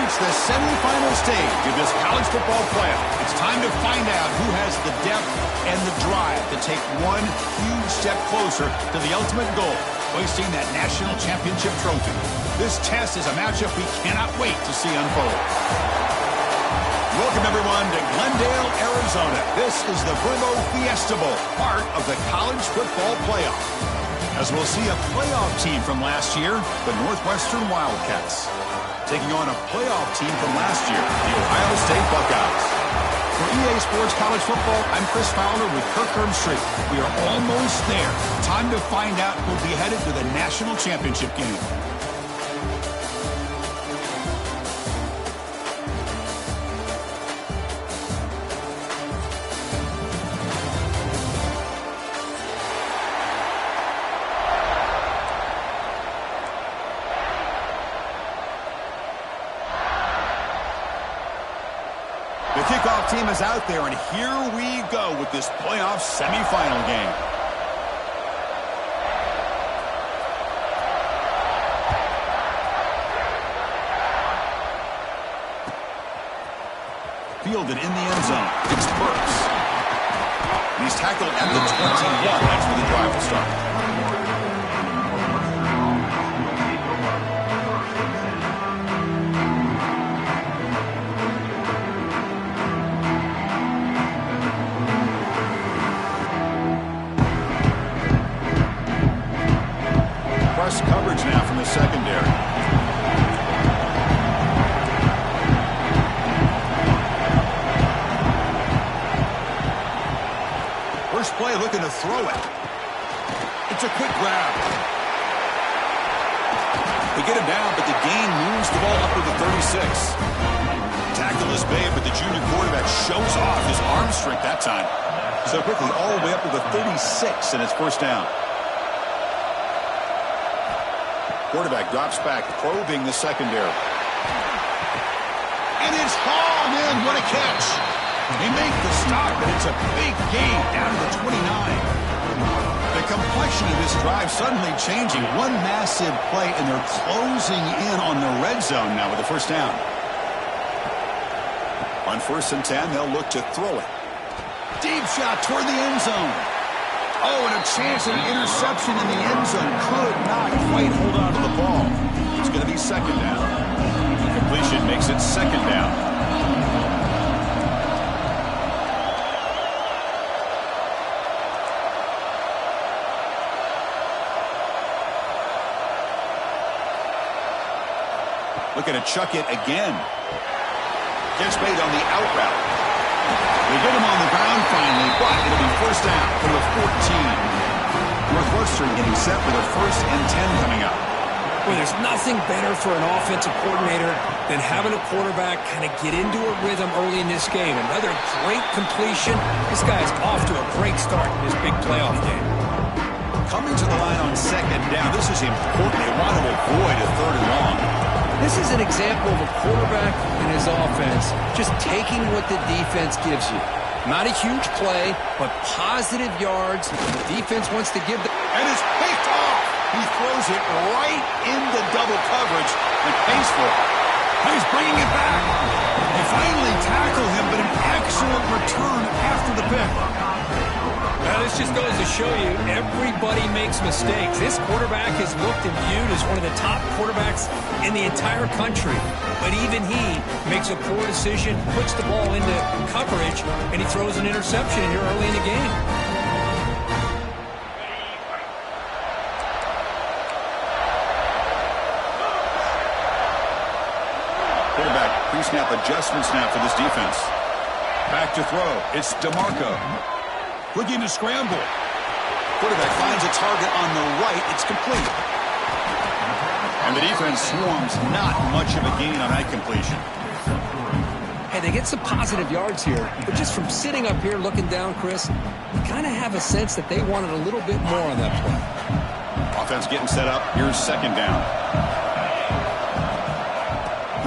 reached the semifinal stage of this college football playoff. It's time to find out who has the depth and the drive to take one huge step closer to the ultimate goal, hoisting that national championship trophy. This test is a matchup we cannot wait to see unfold. Welcome, everyone, to Glendale, Arizona. This is the Vrbo Fiesta Bowl, part of the college football playoff. As we'll see a playoff team from last year, the Northwestern Wildcats, taking on a playoff team from last year, the Ohio State Buckeyes. For EA Sports College Football, I'm Chris Fowler with Kirk Herbstreit. We are almost there. Time to find out who'll be headed to the national championship game. The kickoff team is out there, and here we go with this playoff semifinal game. Fielded in the end zone. It's Burks. He's tackled at the 21. That's where the drive will start. Coverage now from the secondary. First play looking to throw it. It's a quick grab. They get him down, but the gain moves the ball up to the 36. Tackle is made, but the junior quarterback shows off his arm strength that time. So quickly all the way up to the 36, and it's first down. Quarterback drops back, probing the secondary. And it's hauled in. What a catch. They make the stop, and it's a big gain down to the 29. The complexion of this drive suddenly changing. One massive play, and they're closing in on the red zone now with the first down. On 1st and 10, they'll look to throw it. Deep shot toward the end zone. Oh, and a chance at an interception in the end zone. Could not quite hold on to the ball. It's going to be second down. The completion makes it second down. Looking to chuck it again. Gets made on the out route. They get him on the ground finally, but it'll be first down from the 14. Northwestern getting set for their 1st and 10 coming up. Well, there's nothing better for an offensive coordinator than having a quarterback kind of get into a rhythm early in this game. Another great completion. This guy's off to a great start in this big playoff game. Coming to the line on second down, this is important. They want to avoid a 3rd and long. This is an example of a quarterback and his offense just taking what the defense gives you. Not a huge play, but positive yards. The defense wants to give the... And it's picked off. He throws it right into double coverage and pays for it. And he's bringing it back. They finally tackle him, but an excellent return after the pick. Now, this just goes to show you, everybody makes mistakes. This quarterback is looked and viewed as one of the top quarterbacks in the entire country. But even he makes a poor decision, puts the ball into coverage, and he throws an interception here early in the game. Quarterback pre-snap adjustment snap for this defense. Back to throw. It's DeMarco. Looking to scramble. Quarterback finds a target on the right. It's complete. And the defense swarms not much of a gain on that completion. Hey, they get some positive yards here, but just from sitting up here looking down, Chris, you kind of have a sense that they wanted a little bit more on that play. Offense getting set up. Here's second down.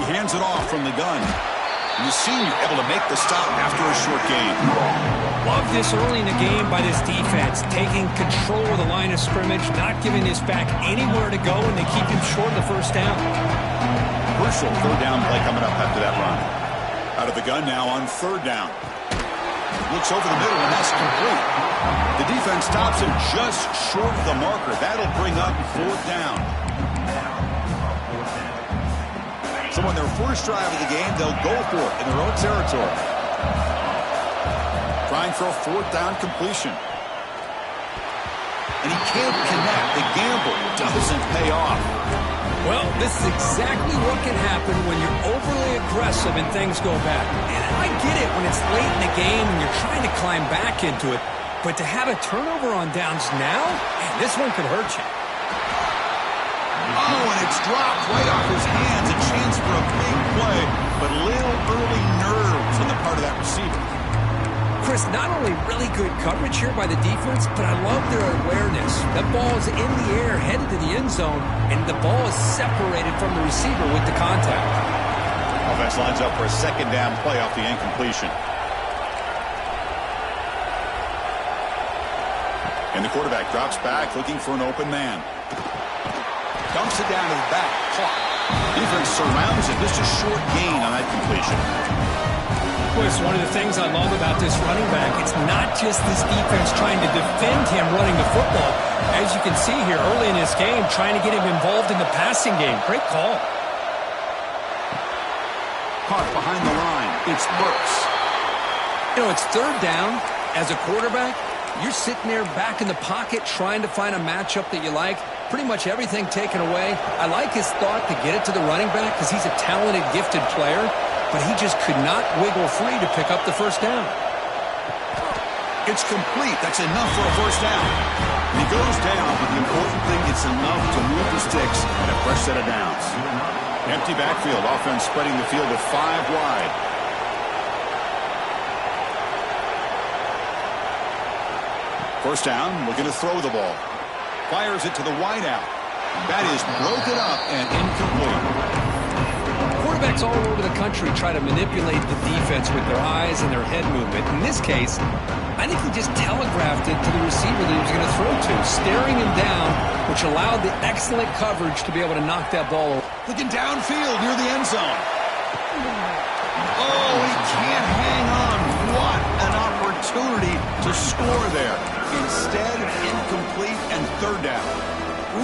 He hands it off from the gun. And the senior able to make the stop after a short gain. Love this early in the game by this defense, taking control of the line of scrimmage, not giving this back anywhere to go, and they keep him short of the first down. crucial third down play coming up after that run. Out of the gun now on third down. Looks over the middle, and that's complete. The defense stops him just short of the marker. That'll bring up fourth down. So on their first drive of the game, they'll go for it in their own territory. Trying for a fourth down completion. And he can't connect. The gamble doesn't pay off. Well, this is exactly what can happen when you're overly aggressive and things go bad. And I get it when it's late in the game and you're trying to climb back into it. But to have a turnover on downs now, man, this one could hurt you. Oh, and it's dropped right off his hands. A chance for a big play, but little early nerves on the part of that receiver. Chris, not only really good coverage here by the defense, but I love their awareness. That ball is in the air, headed to the end zone, and the ball is separated from the receiver with the contact. Offense lines up for a second down play off the incompletion. And the quarterback drops back, looking for an open man. Dumps it down to the back. Caught. Defense surrounds it. Just a short gain on that completion. Chris, one of the things I love about this running back, it's not just this defense trying to defend him running the football. As you can see here early in this game, trying to get him involved in the passing game. Great call. Caught behind the line. It's Burks. You know, it's third down. As a quarterback, you're sitting there back in the pocket trying to find a matchup that you like. Pretty much everything taken away. I like his thought to get it to the running back because he's a talented, gifted player. But he just could not wiggle free to pick up the first down. It's complete. That's enough for a first down. And he goes down, but the important thing, it's enough to move the sticks and a fresh set of downs. Empty backfield. Offense spreading the field with 5 wide. First down, looking to throw the ball. Fires it to the wideout. That is broken up and incomplete. Quarterbacks all over the country try to manipulate the defense with their eyes and their head movement. In this case, I think he just telegraphed it to the receiver that he was going to throw to, staring him down, which allowed the excellent coverage to be able to knock that ball over. Looking downfield near the end zone. Oh, he can't hang on. What an opportunity to score there. Instead, incomplete and third down.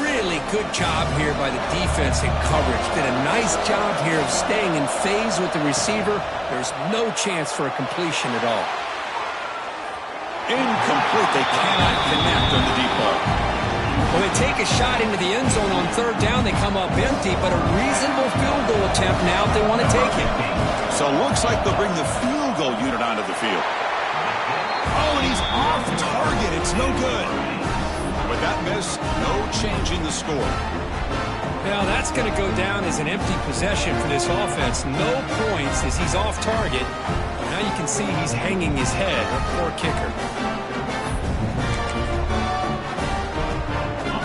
Really good job here by the defense in coverage. Did a nice job here of staying in phase with the receiver. There's no chance for a completion at all. Incomplete. They cannot connect on the deep ball. Well, they take a shot into the end zone on third down. They come up empty, but a reasonable field goal attempt now if they want to take it. So it looks like they'll bring the field goal unit onto the field. Oh, and he's off target. It's no good. With that miss, no changing the score. Now that's going to go down as an empty possession for this offense. No points as he's off target. Now you can see he's hanging his head. A poor kicker.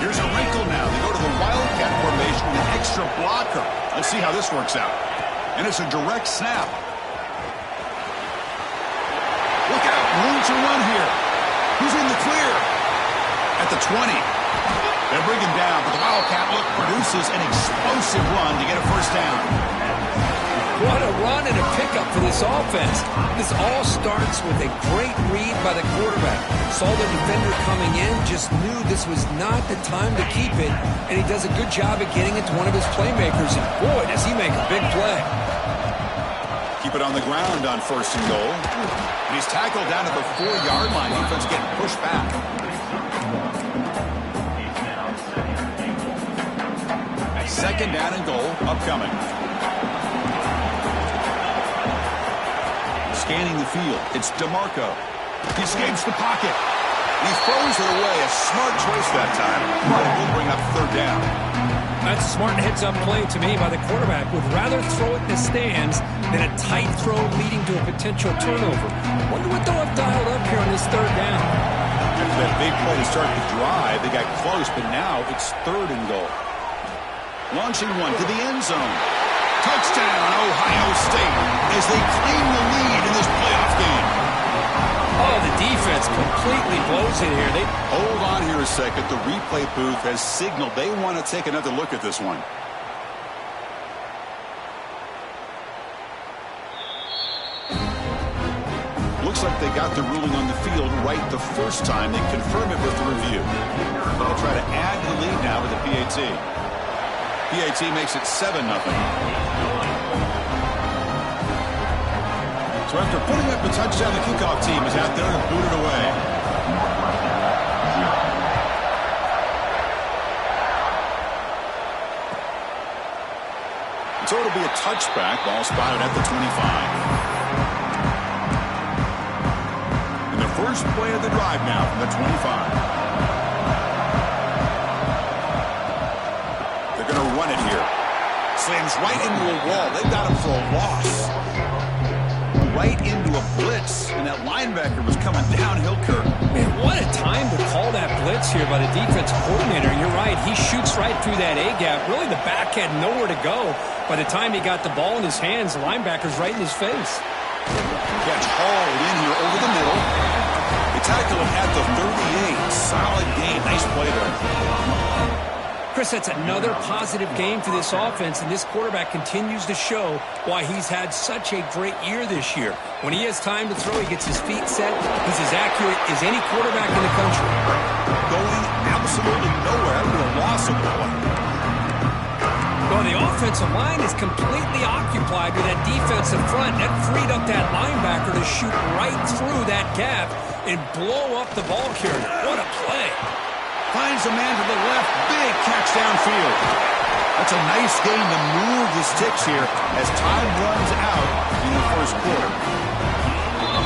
Here's a wrinkle now. They go to the Wildcat formation with an extra blocker. Let's see how this works out. And it's a direct snap. Look out. Room to run here. Who's in the clear? At the 20. They'll bring him down, but the Wildcat look produces an explosive run to get a first down. What a run and a pickup for this offense. This all starts with a great read by the quarterback. Saw the defender coming in, just knew this was not the time to keep it, and he does a good job of getting it to one of his playmakers, and boy, does he make a big play. Keep it on the ground on first and goal. And he's tackled down at the 4-yard line. Defense getting pushed back. Second down and goal upcoming. Scanning the field. It's DeMarco. He escapes the pocket. He throws it away. A smart choice that time. But it will bring up third down. That's a smart heads-up play to me by the quarterback. Would rather throw it in the stands than a tight throw leading to a potential turnover. Wonder what they'll have dialed up here on this third down. After that big play to start the drive, they got close, but now it's third and goal. Launching one to the end zone. Touchdown, Ohio State, as they claim the lead in this playoff game. Oh, the defense completely blows it here. Hold on here a second. The replay booth has signaled they want to take another look at this one. Looks like they got the ruling on the field right the first time. They confirm it with the review. They'll try to add the lead now with the PAT. PAT makes it 7-0. So after putting up a touchdown, the kickoff team is out there and booted away. So it'll be a touchback. Ball spotted at the 25. And the first play of the drive now from the 25. They're going to run it here. Slams right into a wall. They've got him for a loss. Right into a blitz, and that linebacker was coming downhill, Kirk. Man, what a time to call that blitz here by the defensive coordinator. And you're right, he shoots right through that A-gap. Really, the back had nowhere to go. By the time he got the ball in his hands, the linebacker's right in his face. Catch hauled in here over the middle. They tackle him at the 38. Solid game. Nice play there. Chris, that's another positive game for this offense, and this quarterback continues to show why he's had such a great year this year. When he has time to throw, he gets his feet set. He's as accurate as any quarterback in the country. Going absolutely nowhere. That would be a loss of the play. Well, the offensive line is completely occupied with that defensive front. That freed up that linebacker to shoot right through that gap and blow up the ball carrier. What a play. Finds a man to the left. Big catch downfield. That's a nice game to move the sticks here as time runs out in the first quarter.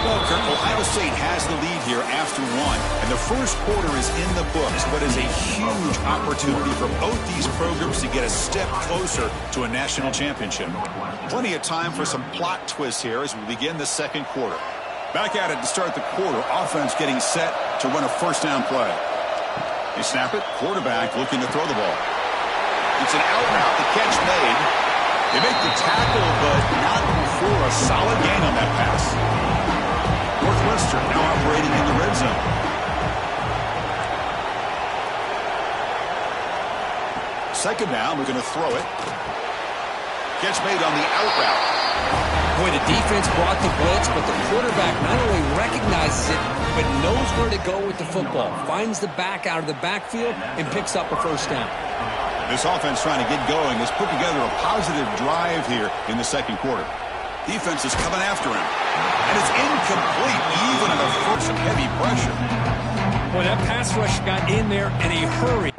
Well, Kirk, Ohio State has the lead here after one, and the first quarter is in the books, but is a huge opportunity for both these programs to get a step closer to a national championship. Plenty of time for some plot twists here as we begin the second quarter. Back at it to start the quarter. Offense getting set to run a first down play. They snap it. Quarterback looking to throw the ball. It's an out route. The catch made. They make the tackle, but not before a solid gain on that pass. Northwestern now operating in the red zone. Second down. We're going to throw it. Catch made on the out route. Boy, the defense brought the blitz, but the quarterback not only recognizes it, but knows where to go with the football. Finds the back out of the backfield and picks up a first down. This offense trying to get going has put together a positive drive here in the second quarter. Defense is coming after him. And it's incomplete, even in the first of heavy pressure. Boy, that pass rush got in there in a hurry.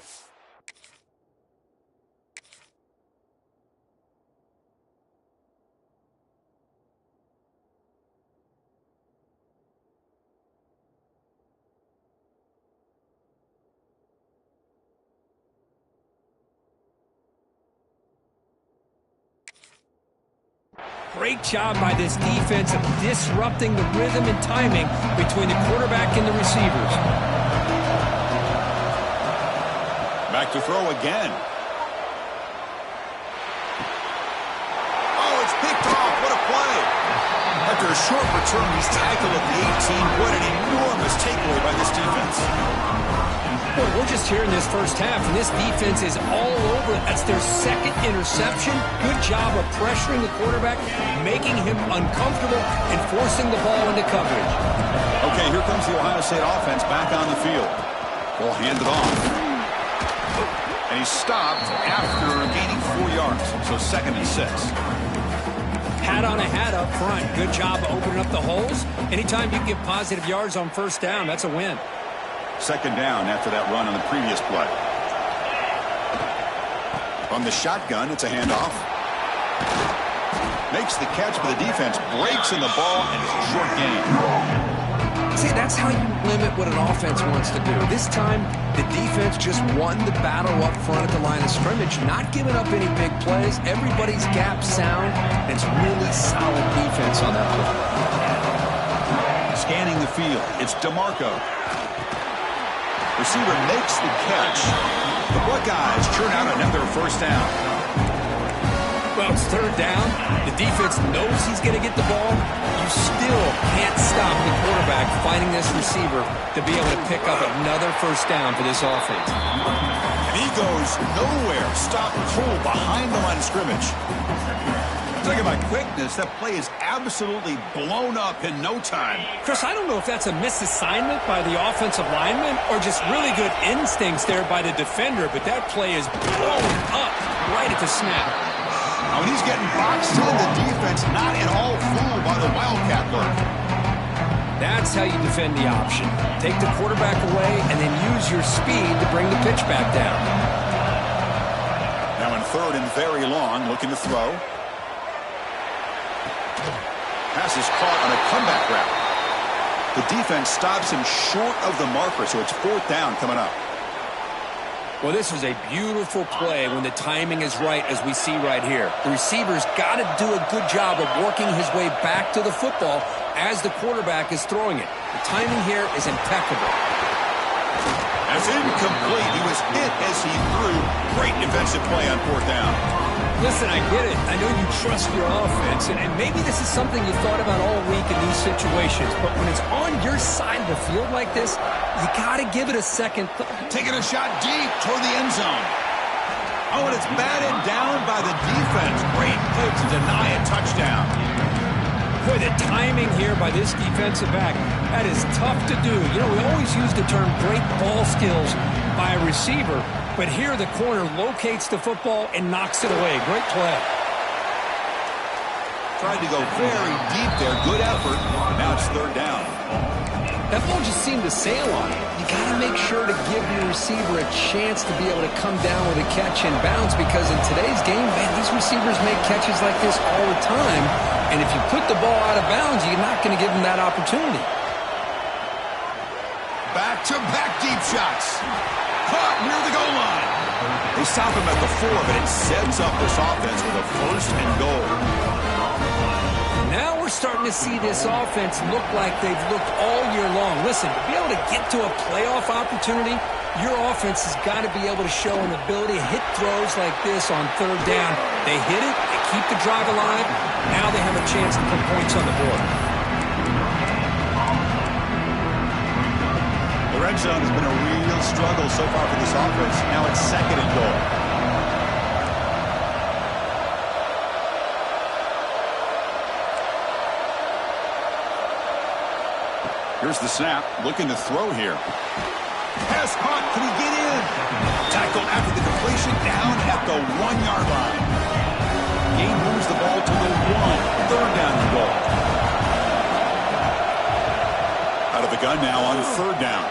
Great job by this defense of disrupting the rhythm and timing between the quarterback and the receivers. Back to throw again. Oh, it's picked off. What a play. After a short return, he's tackled at the 18. What an enormous takeaway by this defense. Well, we're just here in this first half, and this defense is all over it. That's their second interception. Good job of pressuring the quarterback, making him uncomfortable, and forcing the ball into coverage. Okay, here comes the Ohio State offense back on the field. Ball handed off. And he's stopped after gaining 4 yards, so 2nd and 6. Hat on a hat up front. Good job of opening up the holes. Anytime you can get positive yards on first down, that's a win. Second down after that run on the previous play. On the shotgun, it's a handoff. Makes the catch, but the defense breaks in the ball, and it's a short gain. See, that's how you limit what an offense wants to do. This time, the defense just won the battle up front at the line of scrimmage, not giving up any big plays. Everybody's gap sound, and it's really solid defense on that play. Scanning the field, it's DeMarco. Receiver makes the catch. The Buckeyes churn out another first down. Well, it's third down. The defense knows he's going to get the ball. You still can't stop the quarterback finding this receiver to be able to pick up another first down for this offense. And he goes nowhere. Stop pull behind the line of scrimmage. Talking about quickness, that play is absolutely blown up in no time. Chris, I don't know if that's a misassignment by the offensive lineman or just really good instincts there by the defender, but that play is blown up right at the snap. Now, when he's getting boxed in, the defense not at all fooled by the Wildcat look. That's how you defend the option. Take the quarterback away and then use your speed to bring the pitch back down. Now in third and very long, looking to throw. Pass is caught on a comeback route. The defense stops him short of the marker, so it's fourth down coming up. Well, this is a beautiful play when the timing is right, as we see right here. The receiver's got to do a good job of working his way back to the football as the quarterback is throwing it. The timing here is impeccable. That's incomplete. He was hit as he threw. Great defensive play on fourth down. Listen, I get it. I know you trust your offense, and maybe this is something you thought about all week in these situations, but when it's on your side of the field like this, you got to give it a second thought. Taking a shot deep toward the end zone. Oh, and it's batted down by the defense. Great play to deny a touchdown. Boy, the timing here by this defensive back, that is tough to do. You know, we always use the term great ball skills by a receiver, but here the corner locates the football and knocks it away. Great play. Tried to go very deep there. Good effort. Now it's third down. That ball just seemed to sail on it. You got to make sure to give your receiver a chance to be able to come down with a catch and bounce, because in today's game, man, these receivers make catches like this all the time. And if you put the ball out of bounds, you're not going to give them that opportunity. Back-to-back deep shots. Caught near the goal line. They stop him at the 4, but it sets up this offense with a first and goal. Now we're starting to see this offense look like they've looked all year long. Listen, to be able to get to a playoff opportunity, your offense has got to be able to show an ability to hit throws like this on third down. They hit it, they keep the drive alive. Now they have a chance to put points on the board. The red zone has been a real struggle so far for this offense. Now it's second and goal. Here's the snap, looking to throw here. Pass caught, can he get in? Tackled after the completion, down at the 1-yard line. Gain moves the ball to the 1, third down and goal. Out of the gun now on third down.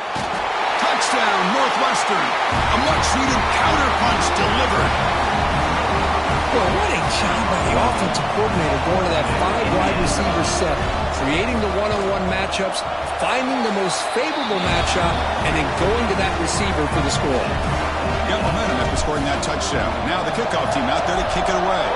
Touchdown, Northwestern. A much-needed counter punch delivered. Well, what a job by the offensive coordinator going to that 5-wide receiver set, creating the one-on-one matchups, finding the most favorable matchup, and then going to that receiver for the score. Got momentum after scoring that touchdown. Now the kickoff team out there to kick it away.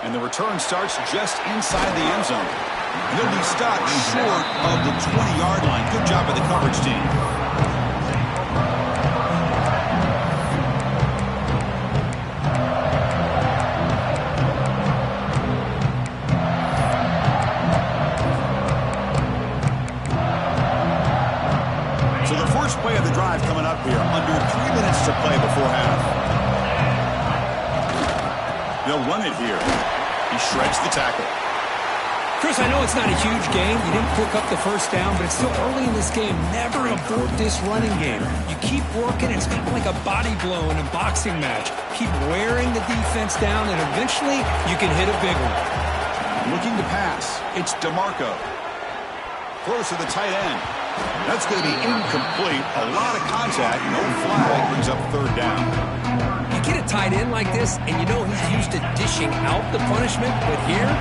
And the return starts just inside the end zone. And they'll be stopped short of the 20-yard line. Good job by the coverage team. So the first play of the drive coming up here. Under 3 minutes to play before half. They'll run it here. He shreds the tackle. Chris, I know it's not a huge game. You didn't pick up the first down, but it's still early in this game. Never abort this running game. You keep working. It's kind of like a body blow in a boxing match. Keep wearing the defense down, and eventually you can hit a big one. Looking to pass. It's DeMarco. Close to the tight end. That's going to be incomplete. A lot of contact. No flag. Brings up third down. You get a tight end like this, and you know he's used to dishing out the punishment, but here,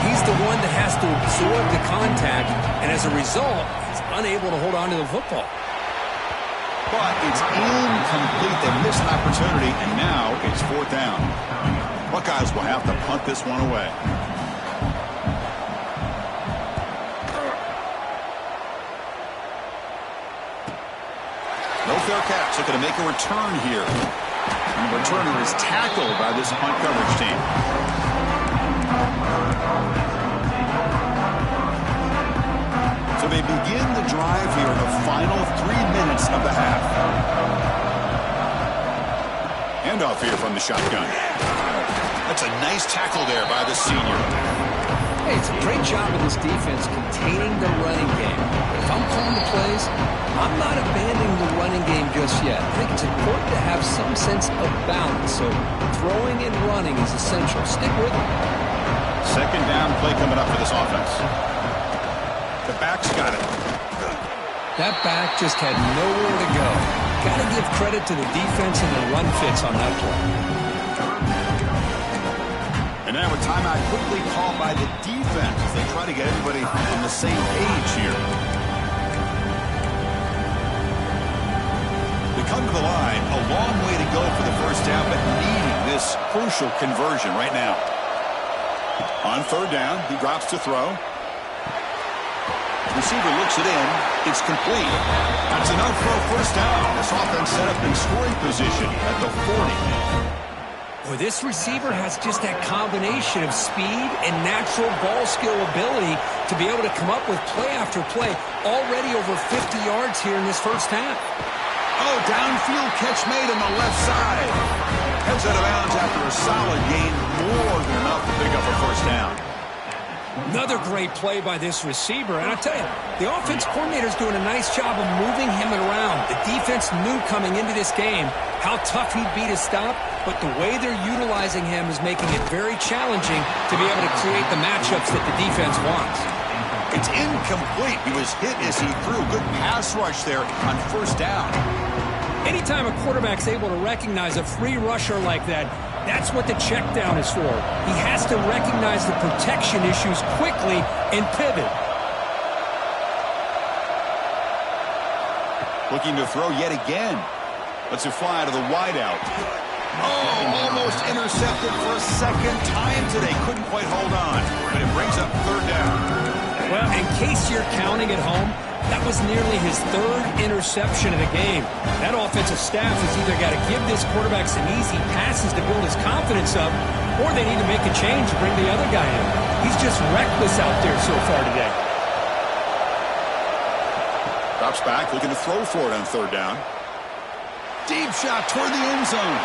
he's the one that has to absorb the contact, and as a result, he's unable to hold on to the football. But it's incomplete. They missed an opportunity, and now it's fourth down. Buckeyes will have to punt this one away. No fair catch. They're going to make a return here. And the returner is tackled by this punt coverage team. So they begin the drive here in the final 3 minutes of the half. handoff here from the shotgun. That's a nice tackle there by the senior. Hey, it's a great job of this defense containing the running game. If I'm calling the plays, I'm not abandoning the running game just yet. I think it's important to have some sense of balance. So throwing and running is essential. Stick with it. Second down play coming up for this offense. The back's got it. That back just had nowhere to go. Got to give credit to the defense and the run fits on that play. And now a timeout quickly called by the defense as they try to get everybody on the same page here. They come to the line, a long way to go for the first down, but needing this crucial conversion right now. On third down, he drops to throw. Receiver looks it in. It's complete. That's enough for a first down. This offense set up in scoring position at the 40. Boy, this receiver has just that combination of speed and natural ball skill ability to be able to come up with play after play. Already over 50 yards here in this first half. Oh, downfield catch made on the left side. Heads out of bounds after a solid gain. More than enough to pick up a first down. Another great play by this receiver. And I tell you, the offense coordinator's doing a nice job of moving him around. The defense knew coming into this game how tough he'd be to stop, but the way they're utilizing him is making it very challenging to be able to create the matchups that the defense wants. It's incomplete. He was hit as he threw. Good pass rush there on first down. Anytime a quarterback's able to recognize a free rusher like that, that's what the check down is for. He has to recognize the protection issues quickly and pivot. Looking to throw yet again. Lets it fly to the wideout. Oh, almost intercepted for a second time today. Couldn't quite hold on, but it brings up third down. Well, in case you're counting at home, that was nearly his third interception of the game. That offensive staff has either got to give this quarterback some easy passes to build his confidence up, or they need to make a change to bring the other guy in. He's just reckless out there so far today. Drops back, looking to throw for it on third down. Deep shot toward the end zone.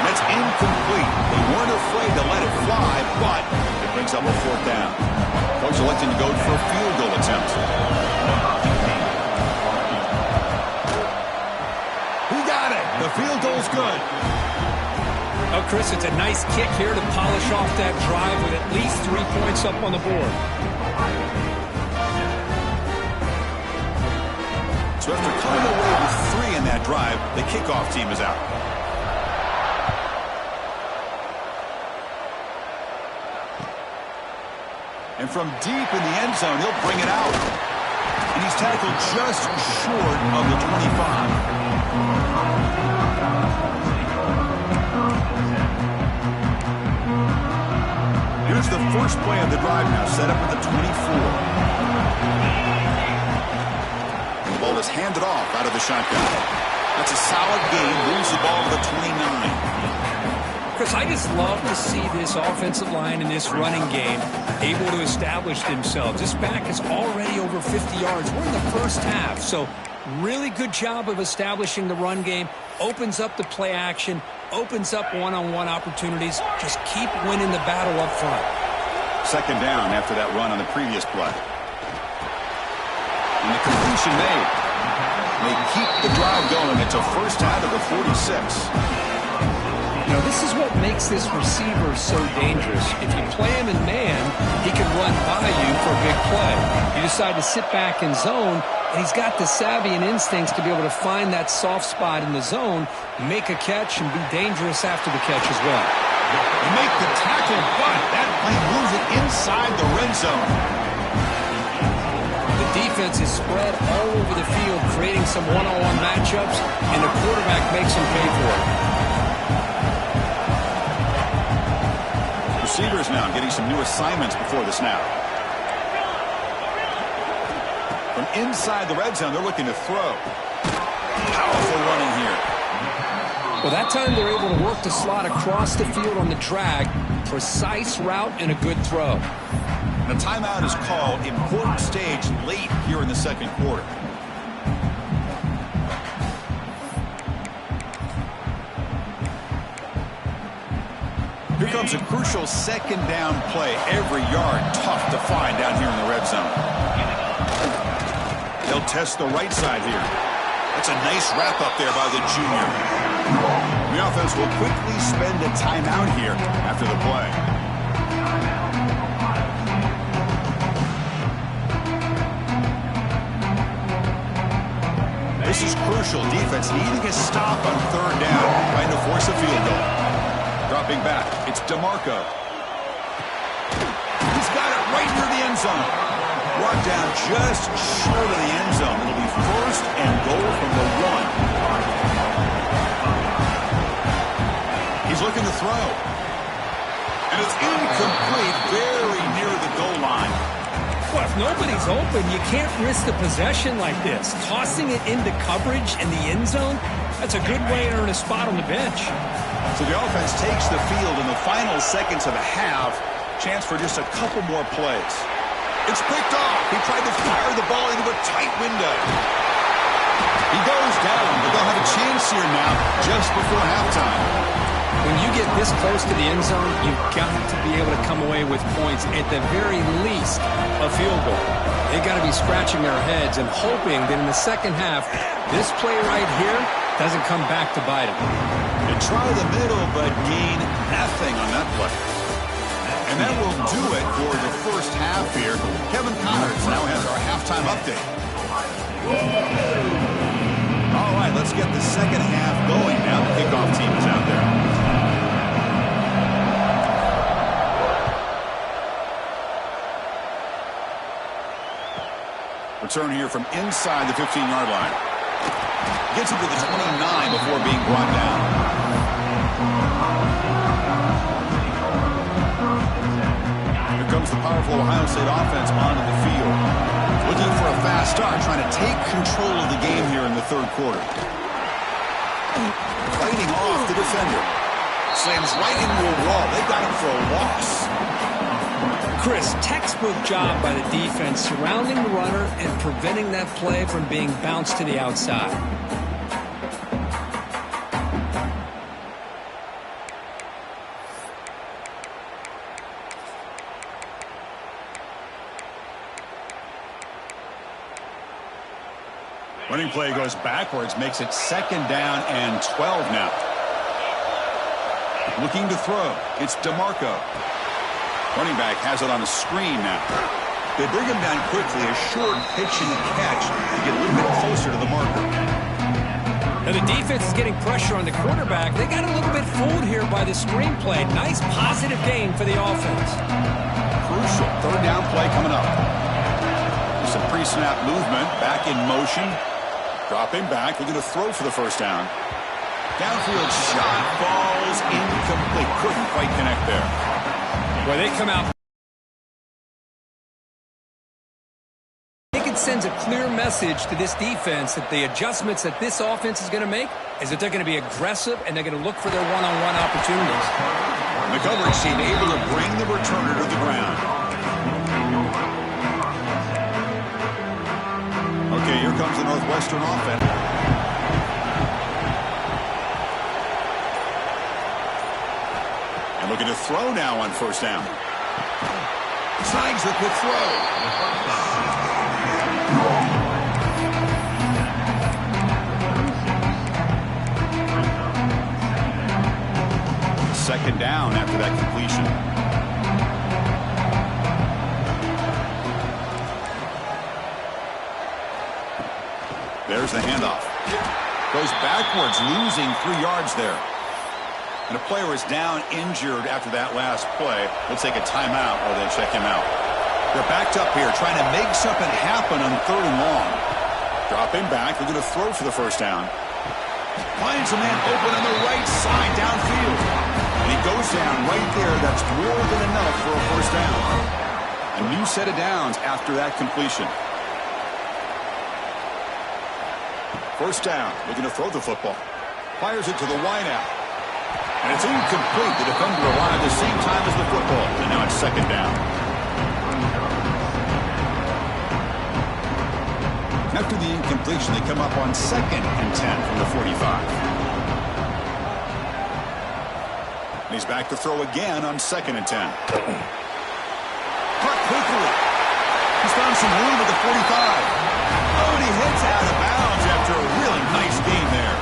That's incomplete. They weren't afraid to let it fly, but it brings up a fourth down. Coach electing to go for a field goal attempt. He got it. The field goal's good. Oh, Chris, it's a nice kick here to polish off that drive with at least 3 points up on the board. So after coming away with 3 in that drive, the kickoff team is out. And from deep in the end zone, he'll bring it out. And he's tackled just short of the 25. Here's the first play of the drive now, set up at the 24. The ball is handed off out of the shotgun. That's a solid gain, moves the ball to the 29. Chris, I just love to see this offensive line and this running game able to establish themselves. This back is already over 50 yards. We're in the first half, so really good job of establishing the run game. Opens up the play action, opens up one-on-one opportunities. Just keep winning the battle up front. Second down after that run on the previous play. And the completion made. They keep the drive going. It's a first down to the 46. You know, this is what makes this receiver so dangerous. If you play him in man, he can run by you for a big play. You decide to sit back in zone, and he's got the savvy and instincts to be able to find that soft spot in the zone, make a catch, and be dangerous after the catch as well. They make the tackle, but that play moves it inside the red zone. The defense is spread all over the field, creating some one-on-one matchups, and the quarterback makes them pay for it. Receivers now getting some new assignments before the snap. From inside the red zone, they're looking to throw. Powerful running here. Well, that time they're able to work the slot across the field on the drag. Precise route and a good throw. The timeout is called. Important stage late here in the second quarter. Here comes a crucial second down play. Every yard tough to find down here in the red zone. They'll test the right side here. That's a nice wrap up there by the junior. The offense will quickly spend a timeout here after the play. This is crucial. Defense needing a stop on third down, trying to force a field goal. Dropping back, it's DeMarco. He's got it right near the end zone. Brought down just short of the end zone. It'll be first and goal from the 1. He's looking to throw. And it's incomplete, very near the goal line. Well, if nobody's open, you can't risk the possession like this. Tossing it into coverage in the end zone, that's a good way to earn a spot on the bench. So the offense takes the field in the final seconds of the half. Chance for just a couple more plays. It's picked off. He tried to fire the ball into a tight window. He goes down, but they'll have a chance here now just before halftime. When you get this close to the end zone, you've got to be able to come away with points, at the very least, a field goal. They've got to be scratching their heads and hoping that in the second half, this play right here doesn't come back to bite them. They try the middle, but gain nothing on that play. And that will do it for the first half here. Kevin Connors now has our halftime update. All right, let's get the second half going now. The kickoff team is out there. Return here from inside the 15-yard line. Gets him to the 29 before being brought down. Here comes the powerful Ohio State offense onto the field. Looking for a fast start, trying to take control of the game here in the third quarter. Fighting off the defender. Slams right into a wall. They've got him for a loss. Chris, textbook job by the defense surrounding the runner and preventing that play from being bounced to the outside. Running play goes backwards, makes it second down and 12 now. Looking to throw. It's DeMarco. Running back has it on a screen now. They bring him down quickly, a short pitch and catch to get a little bit closer to the marker. Now the defense is getting pressure on the quarterback. They got a little bit fooled here by the screenplay. Nice positive gain for the offense. Crucial third down play coming up. There's some pre-snap movement, back in motion. Dropping back, looking to throw for the first down. Downfield shot, falls incomplete. Couldn't quite connect there. Well, they come out. I think it sends a clear message to this defense that the adjustments that this offense is going to make is that they're going to be aggressive and they're going to look for their one-on-one opportunities. The coverage team able to bring the returner to the ground. Okay, here comes the Northwestern offense. And looking to throw now on first down. Signs the quick throw. Second down after that completion. There's the handoff. Goes backwards, losing 3 yards there. And a player is down injured after that last play. They'll take a timeout while they check him out. They're backed up here, trying to make something happen on third and long. Dropping back, they're going to throw for the first down. Finds a man open on the right side downfield. And he goes down right there. That's more than enough for a first down. A new set of downs after that completion. First down, looking to throw the football. Fires it to the wideout. And it's incomplete. The defender arrived at the same time as the football. And now it's second down. After the incompletion, they come up on 2nd and 10 from the 45. He's back to throw again on 2nd and 10. Caught quickly. He's found some room at the 45. Oh, and he hits out of bounds after a really nice game there.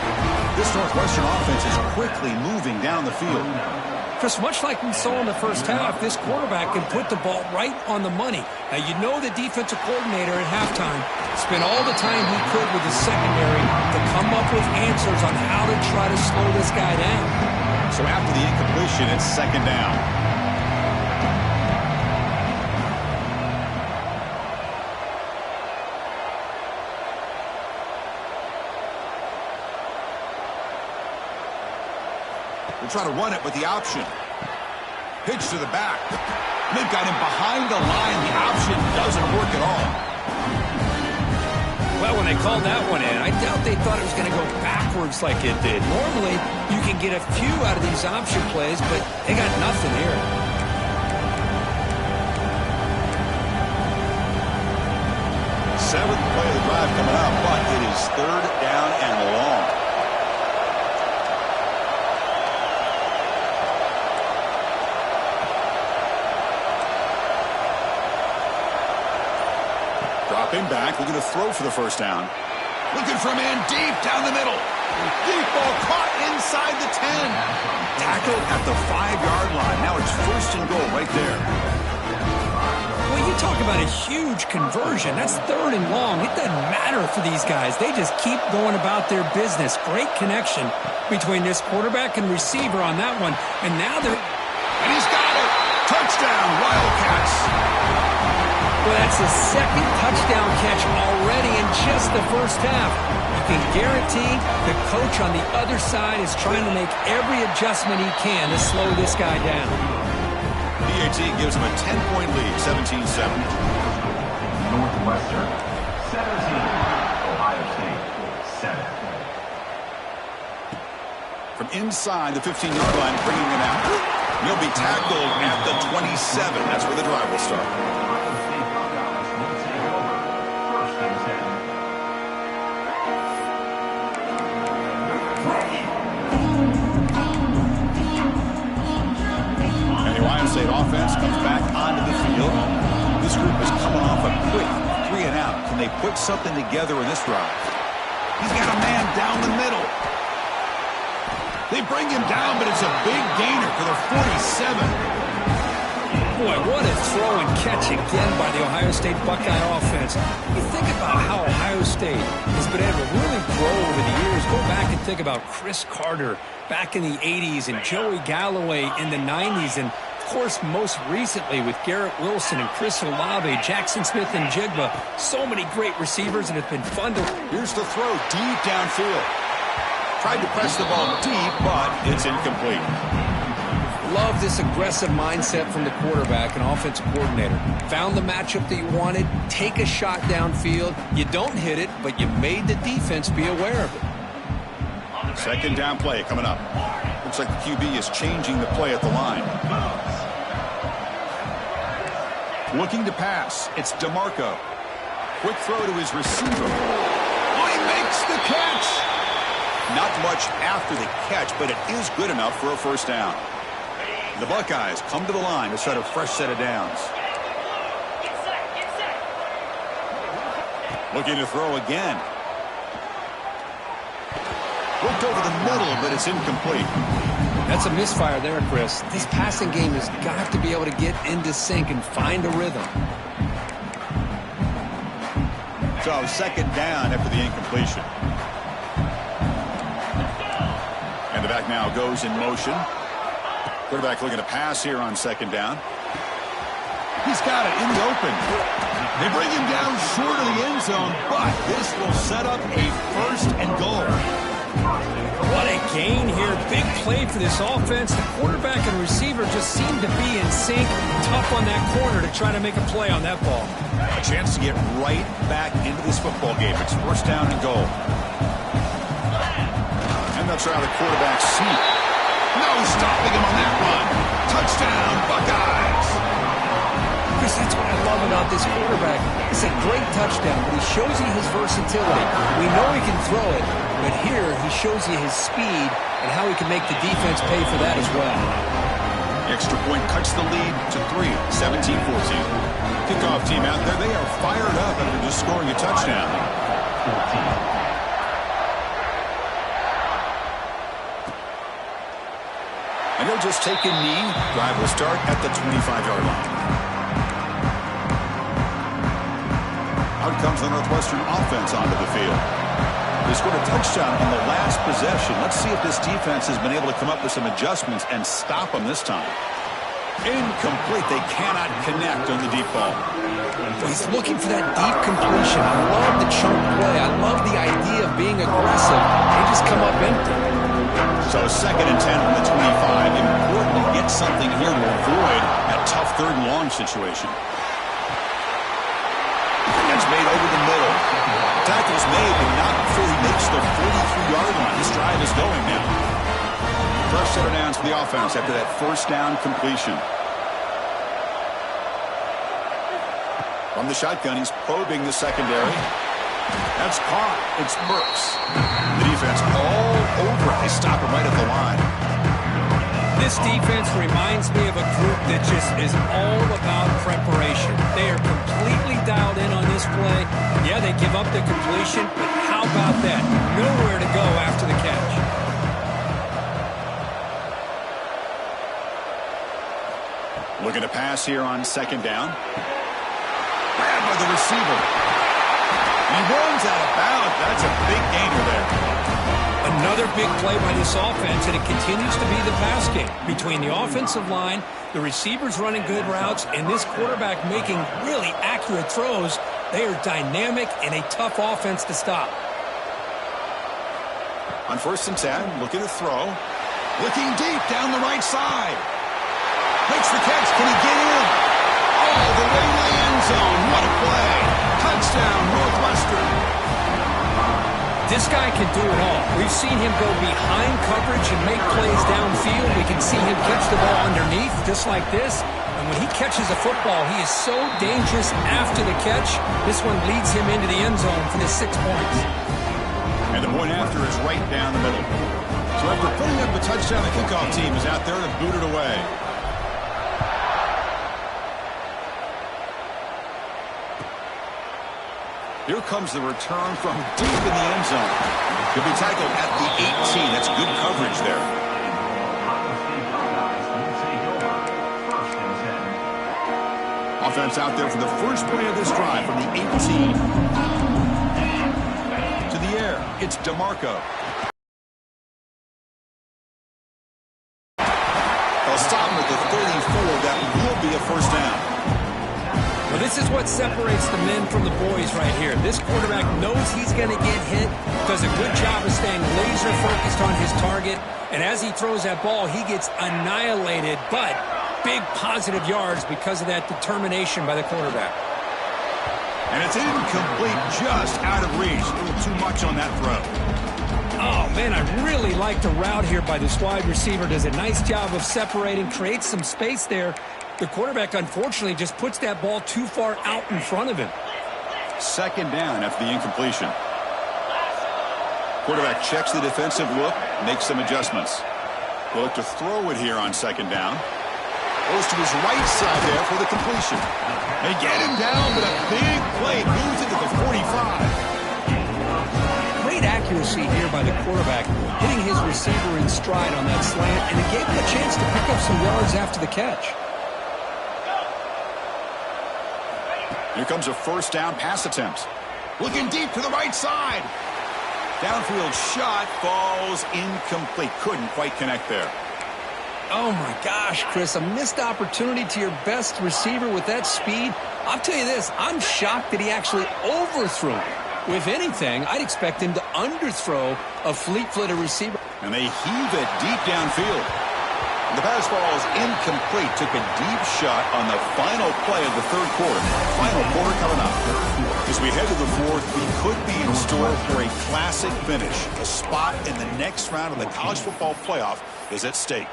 This Northwestern offense is quickly moving down the field. Chris, much like we saw in the first half, this quarterback can put the ball right on the money. Now, you know the defensive coordinator at halftime spent all the time he could with the secondary to come up with answers on how to try to slow this guy down. So after the incompletion, it's 2nd down. We'll try to run it with the option. Pitch to the back. They've got him behind the line. The option doesn't work at all. Well, when they called that one in, I doubt they thought it was going to go backwards like it did. Normally, you can get a few out of these option plays, but they got nothing here. 7th play of the drive coming up, but it is 3rd down and long. Dropping back, looking to throw for the 1st down. Looking for a man deep down the middle. Deep ball caught inside the 10. Tackled at the 5-yard line. Now it's 1st and goal right there. Well, you talk about a huge conversion. That's 3rd and long. It doesn't matter for these guys. They just keep going about their business. Great connection between this quarterback and receiver on that one. And now they're... And he's got it. Touchdown, Wildcats. Well, that's his 2nd touchdown catch already in just the first half. You can guarantee the coach on the other side is trying to make every adjustment he can to slow this guy down. PAT gives him a 10-point lead, 17-7. Northwestern, 17. Ohio State, 7. From inside the 15-yard line, bringing it out. He'll be tackled at the 27. That's where the drive will start. State offense comes back onto the field. This group is coming off a quick 3-and-out. Can they put something together in this drive? He's got a man down the middle. They bring him down, but it's a big gainer for the 47. Boy, what a throw and catch again by the Ohio State Buckeye offense. You think about how Ohio State has been able to really grow over the years. Go back and think about Chris Carter back in the 80s and Joey Galloway in the 90s. And, of course, most recently with Garrett Wilson and Chris Olave, Jackson Smith and Jigba. So many great receivers, and it's been fun to... Here's the throw deep downfield. Tried to press the ball deep, but it's incomplete. Love this aggressive mindset from the quarterback and offensive coordinator. Found the matchup that you wanted, take a shot downfield. You don't hit it, but you made the defense be aware of it. 2nd down play coming up. Looks like the QB is changing the play at the line. Looking to pass. It's DeMarco. Quick throw to his receiver. Oh, he makes the catch. Not much after the catch, but it is good enough for a 1st down. The Buckeyes come to the line to set a fresh set of downs. Looking to throw again. Looked over the middle, but it's incomplete. That's a misfire there, Chris. This passing game has got to be able to get into sync and find a rhythm. So 2nd down after the incompletion. And the back now goes in motion. Quarterback looking to pass here on 2nd down. He's got it in the open. They bring him down short of the end zone, but this will set up a 1st and goal. What a gain here. Big play for this offense. The quarterback and receiver just seem to be in sync. Tough on that corner to try to make a play on that ball. A chance to get right back into this football game. It's 1st down and goal. And they'll try the quarterback sneak. No stopping him on that run. Touchdown, Buckeyes. Chris, that's what I love about this quarterback. It's a great touchdown, but he shows you his versatility. We know he can throw it, but here he shows you his speed and how he can make the defense pay for that as well. Extra point cuts the lead to 3, 17-14. Kickoff team out there, they are fired up after just scoring a touchdown. 14. And they'll just take a knee. Drive will start at the 25-yard line. Out comes the Northwestern offense onto the field. They scored a touchdown on the last possession. Let's see if this defense has been able to come up with some adjustments and stop them this time. Incomplete. They cannot connect on the deep ball. He's looking for that deep completion. I love the chunk play. I love the idea of being aggressive. They just come up empty. So 2nd and 10 from the 25. Important to get something here to avoid that tough 3rd and long situation. That's made over the middle. Tackle's made, but not before he makes the 43-yard line. This drive is going now. Fresh set of downs for the offense after that 1st down completion. From the shotgun, he's probing the secondary. That's caught. It's Burks. The defense all over it. They stop him right at the line. This defense reminds me of a group that just is all about preparation. They are completely dialed in on this play. Yeah, they give up the completion, but how about that? Nowhere to go after the catch. Looking to pass here on 2nd down. Grabbed by the receiver. He runs out of bounds. That's a big gainer there. Another big play by this offense, and it continues to be the pass game. Between the offensive line, the receivers running good routes, and this quarterback making really accurate throws, they are dynamic and a tough offense to stop. On 1st and 10, looking to throw. Looking deep down the right side. Makes the catch. Can he get in? All the way to the end zone. What a play. Touchdown, Northwestern. This guy can do it all. We've seen him go behind coverage and make plays downfield. We can see him catch the ball underneath, just like this. And when he catches a football, he is so dangerous after the catch. This one leads him into the end zone for the 6 points. And the point after is right down the middle. So after putting up a touchdown, the kickoff team is out there to boot it away. Here comes the return from deep in the end zone. He'll be tackled at the 18. That's good coverage there. Offense out there for the first play of this drive from the 18. To the air, it's DeMarco. They'll stop him at the 34. That will be a 1st down. Well, this is what separates the men from the boys right here. This quarterback knows he's going to get hit, does a good job of staying laser focused on his target, and as he throws that ball, he gets annihilated, but big positive yards because of that determination by the quarterback. And it's incomplete, just out of reach. A little too much on that throw. Oh, man, I really like the route here by this wide receiver. Does a nice job of separating, creates some space there. The quarterback, unfortunately, just puts that ball too far out in front of him. 2nd down after the incompletion. Quarterback checks the defensive look, makes some adjustments. They'll look to throw it here on 2nd down. Goes to his right side there for the completion. They get him down, but a big play moves it to the 45. Great accuracy here by the quarterback, hitting his receiver in stride on that slant, and it gave him a chance to pick up some yards after the catch. Here comes a 1st down pass attempt. Looking deep to the right side. Downfield shot falls incomplete. Couldn't quite connect there. Oh, my gosh, Chris, a missed opportunity to your best receiver with that speed. I'll tell you this, I'm shocked that he actually overthrew it. If anything, I'd expect him to underthrow a fleet-footed receiver. And they heave it deep downfield. The pass falls incomplete. Took a deep shot on the final play of the 3rd quarter. Final quarter coming up. As we head to the 4th, we could be in store for a classic finish. A spot in the next round of the college football playoff is at stake.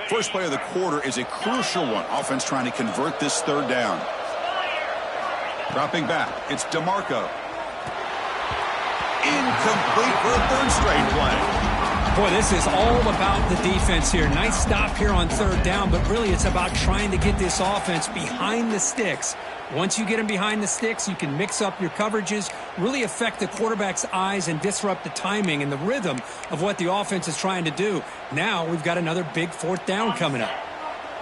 First play of the quarter is a crucial one. Offense trying to convert this third down. Dropping back, it's DeMarco. Incomplete for a third straight play. Boy, this is all about the defense here. Nice stop here on third down, but really it's about trying to get this offense behind the sticks. Once you get them behind the sticks, you can mix up your coverages, really affect the quarterback's eyes and disrupt the timing and the rhythm of what the offense is trying to do. Now we've got another big fourth down coming up.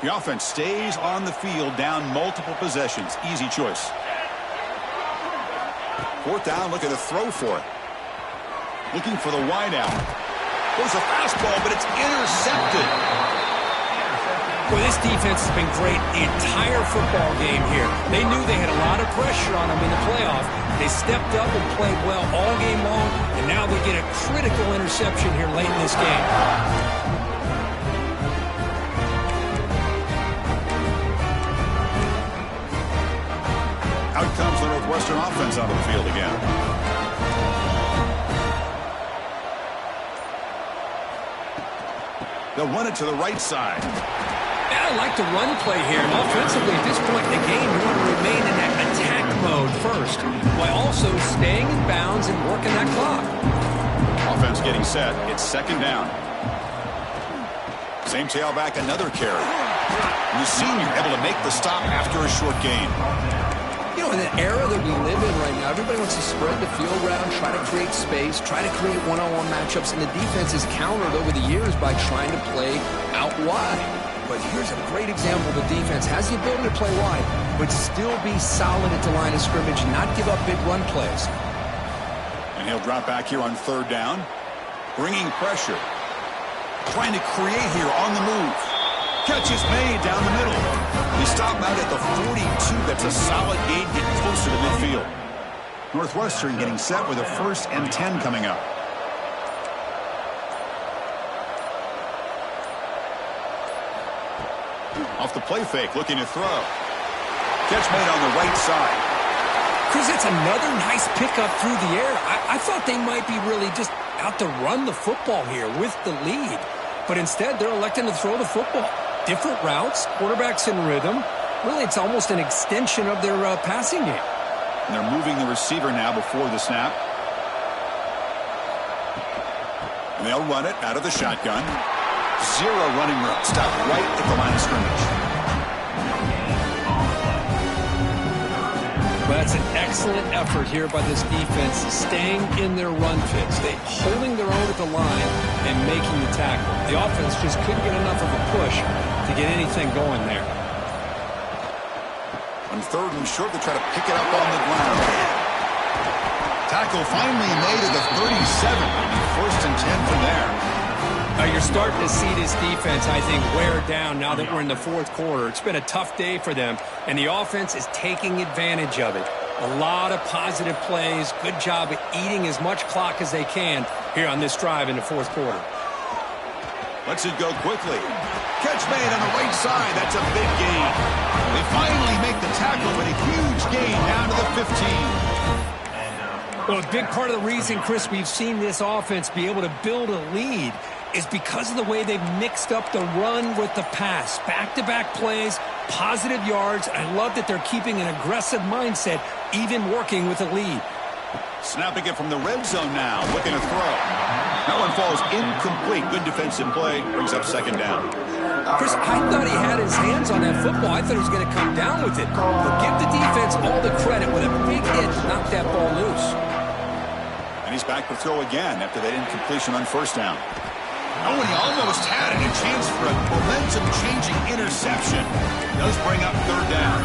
The offense stays on the field, down multiple possessions. Easy choice. Fourth down, looking to throw for it. Looking for the wideout. There's a fastball, but it's intercepted. Well, this defense has been great the entire football game here. They knew they had a lot of pressure on them in the playoff. They stepped up and played well all game long, and now they get a critical interception here late in this game. Out comes the Northwestern offense onto the field again. They'll run it to the right side. I like the run play here. And offensively, at this point in the game, you want to remain in that attack mode first, while also staying in bounds and working that clock. Offense getting set. It's second down. Same tailback, another carry. And the senior able to make the stop after a short gain. You know, in the era that we live in right now, everybody wants to spread the field around, try to create space, try to create one-on-one matchups, and the defense is countered over the years by trying to play out wide. But here's a great example. The defense has the ability to play wide, but still be solid at the line of scrimmage, not give up big run plays. And he'll drop back here on third down. Bringing pressure. Trying to create here on the move. Catch is made down the middle. They stop out at the 42. That's a solid gain, getting closer to midfield. Northwestern getting set with a 1st and 10 coming up. Off the play fake, looking to throw. Catch made on the right side. Chris, that's another nice pickup through the air. I thought they might be really just out to run the football here with the lead. But instead, they're electing to throw the football. Different routes, quarterbacks in rhythm. Really, it's almost an extension of their passing game. And they're moving the receiver now before the snap. And they'll run it out of the shotgun. Zero running room. Stop right at the line of scrimmage. Well, that's an excellent effort here by this defense, staying in their run fits. They holding their own at the line and making the tackle. The offense just couldn't get enough of a push to get anything going there. On third and short, they try to pick it up on the ground. Tackle finally made at the 37. 1st and 10 from there. You're starting to see this defense, I think, wear down now that we're in the fourth quarter. It's been a tough day for them, and the offense is taking advantage of it. A lot of positive plays. Good job at eating as much clock as they can here on this drive in the fourth quarter. Lets it go quickly. Catch made on the right side. That's a big gain. They finally make the tackle, but a huge gain down to the 15. Well, a big part of the reason, Chris, we've seen this offense be able to build a lead is because of the way they've mixed up the run with the pass. Back-to-back plays, positive yards. I love that they're keeping an aggressive mindset, even working with a lead. Snapping it from the red zone now, looking to throw. That one falls incomplete. Good defensive play, brings up second down. Chris, I thought he had his hands on that football. I thought he was going to come down with it. But give the defense all the credit with a big hit to knock that ball loose. And he's back to throw again after that incompletion on first down. Oh, and he almost had it, a chance for a momentum-changing interception. Does bring up third down.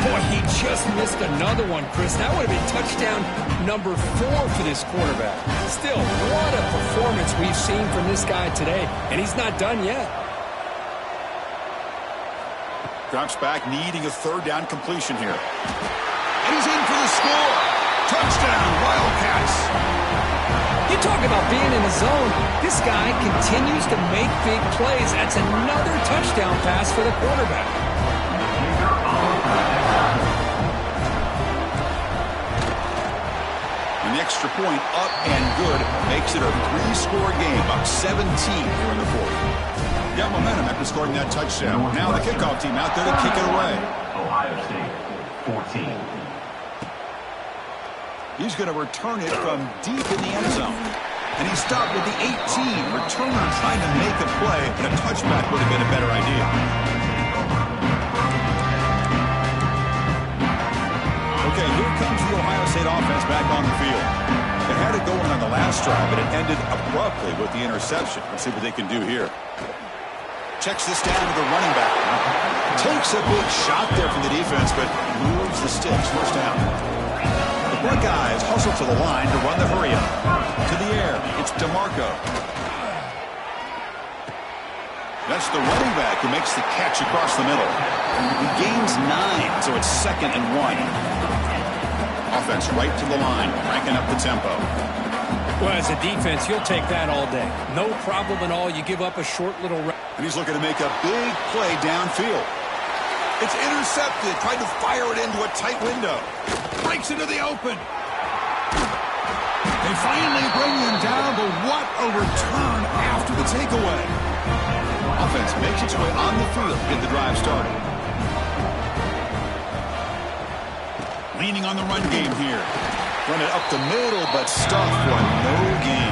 Boy, he just missed another one, Chris. That would have been touchdown number 4 for this quarterback. Still, what a performance we've seen from this guy today, and he's not done yet. Drops back, needing a third down completion here. And he's in for the score. Touchdown, Wildcats. You talk about being in the zone. This guy continues to make big plays. That's another touchdown pass for the quarterback. And the extra point up and good makes it a 3-score game, up 17 here in the fourth. got momentum after scoring that touchdown. Now the kickoff team out there to kick it away. Ohio State, 14. He's going to return it from deep in the end zone. And he stopped with the 18. Returner trying to make a play, and a touchback would have been a better idea. Okay, here comes the Ohio State offense back on the field. They had it going on the last drive, but it ended abruptly with the interception. Let's see what they can do here. Checks this down to the running back. Takes a big shot there from the defense, but moves the sticks. First down. The Buckeyes hustle to the line to run the hurry-up. To the air, it's DeMarco. That's the running back who makes the catch across the middle. He gains 9, so it's 2nd and 1. Offense right to the line, cranking up the tempo. Well, as a defense, you'll take that all day. No problem at all. You give up a short little... And he's looking to make a big play downfield. It's intercepted. Tried to fire it into a tight window. Breaks into the open. They finally bring him down, but what a return after the takeaway. Offense makes its way on the field to get the drive started. Leaning on the run game here. Run it up the middle, but stuffed for no gain.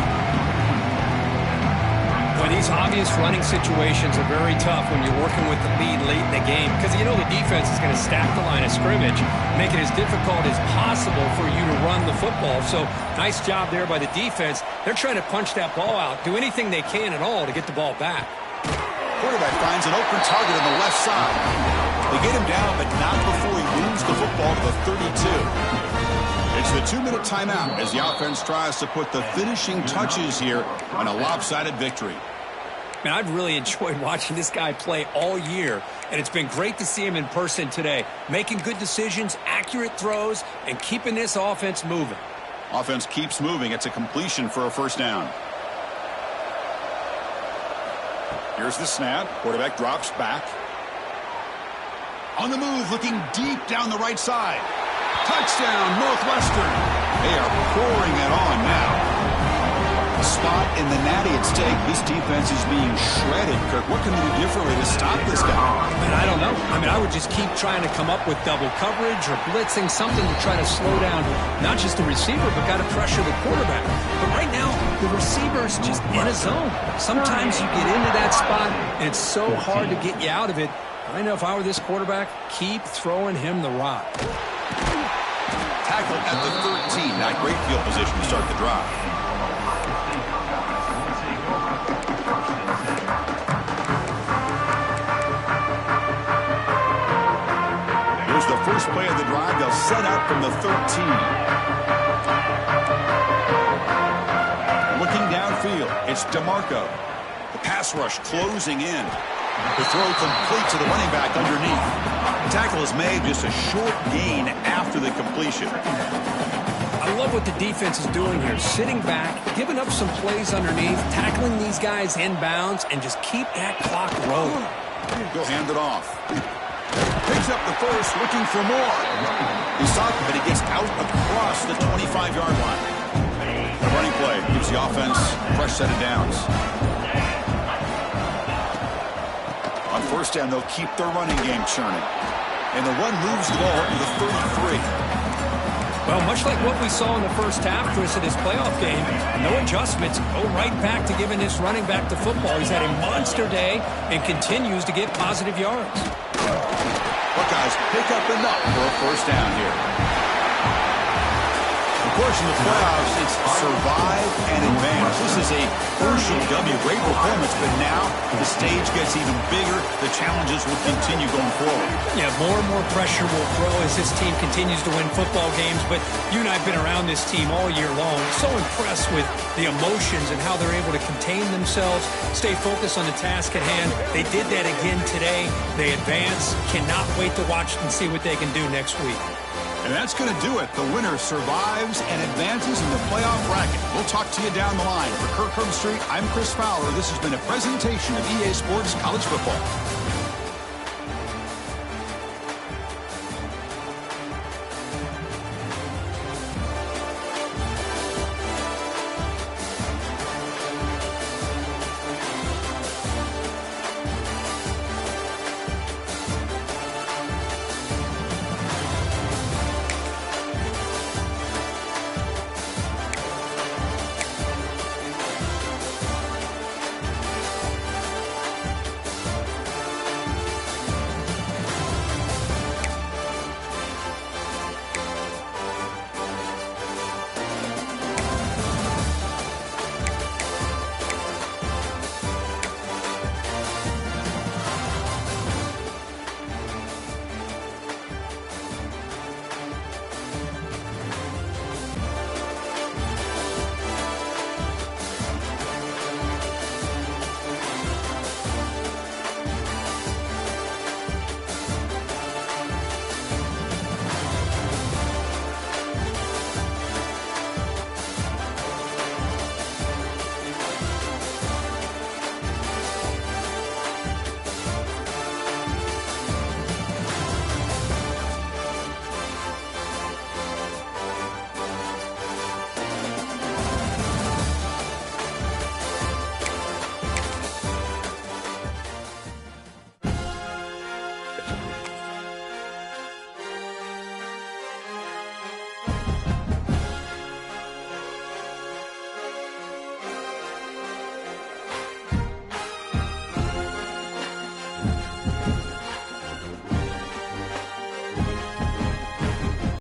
Well, these obvious running situations are very tough when you're working with the lead late in the game because you know the defense is going to stack the line of scrimmage, make it as difficult as possible for you to run the football. So nice job there by the defense. They're trying to punch that ball out, do anything they can at all to get the ball back. Quarterback finds an open target on the left side. They get him down, but not before he moves the football to the 32. It's the 2-minute timeout as the offense tries to put the finishing touches here on a lopsided victory. Man, I've really enjoyed watching this guy play all year, and it's been great to see him in person today, making good decisions, accurate throws, and keeping this offense moving. Offense keeps moving. It's a completion for a first down. Here's the snap. Quarterback drops back. On the move, looking deep down the right side. Touchdown, Northwestern. They are pouring it on now. A spot in the natty at stake. This defense is being shredded, Kirk. What can they do differently to stop this guy? Man, I don't know. I mean, I would just keep trying to come up with double coverage or blitzing, something to try to slow down not just the receiver, but got to pressure the quarterback. But right now, the receiver's just in a zone. Sometimes you get into that spot, and it's so hard to get you out of it. I know if I were this quarterback, keep throwing him the rock. Tackle at the 13. Not great field position to start the drive. Here's the first play of the drive. They'll set out from the 13. Looking downfield, it's DeMarco. The pass rush closing in. The throw complete to the running back underneath. The tackle is made, just a short gain after the completion. I love what the defense is doing here. Sitting back, giving up some plays underneath, tackling these guys inbounds, and just keep that clock rolling. He'll hand it off. Picks up the first, looking for more. He's stopped, but he gets out across the 25-yard line. The running play gives the offense a fresh set of downs. On first down, they'll keep their running game churning. And the run moves the ball to the 33. Well, much like what we saw in the first half, Chris, of this playoff game, no adjustments, go right back to giving this running back the football. He's had a monster day and continues to get positive yards. Buckeyes pick up enough for a first down here. Of course, in the playoffs, it's survive and advance. This is a crucial W. Great performance, but now the stage gets even bigger. The challenges will continue going forward. Yeah, more and more pressure will grow as this team continues to win football games. But you and I have been around this team all year long. So impressed with the emotions and how they're able to contain themselves, stay focused on the task at hand. They did that again today. They advance. Cannot wait to watch and see what they can do next week. And that's going to do it. The winner survives and advances in the playoff bracket. We'll talk to you down the line. For Kirk Herbstreit, I'm Chris Fowler. This has been a presentation of EA Sports College Football.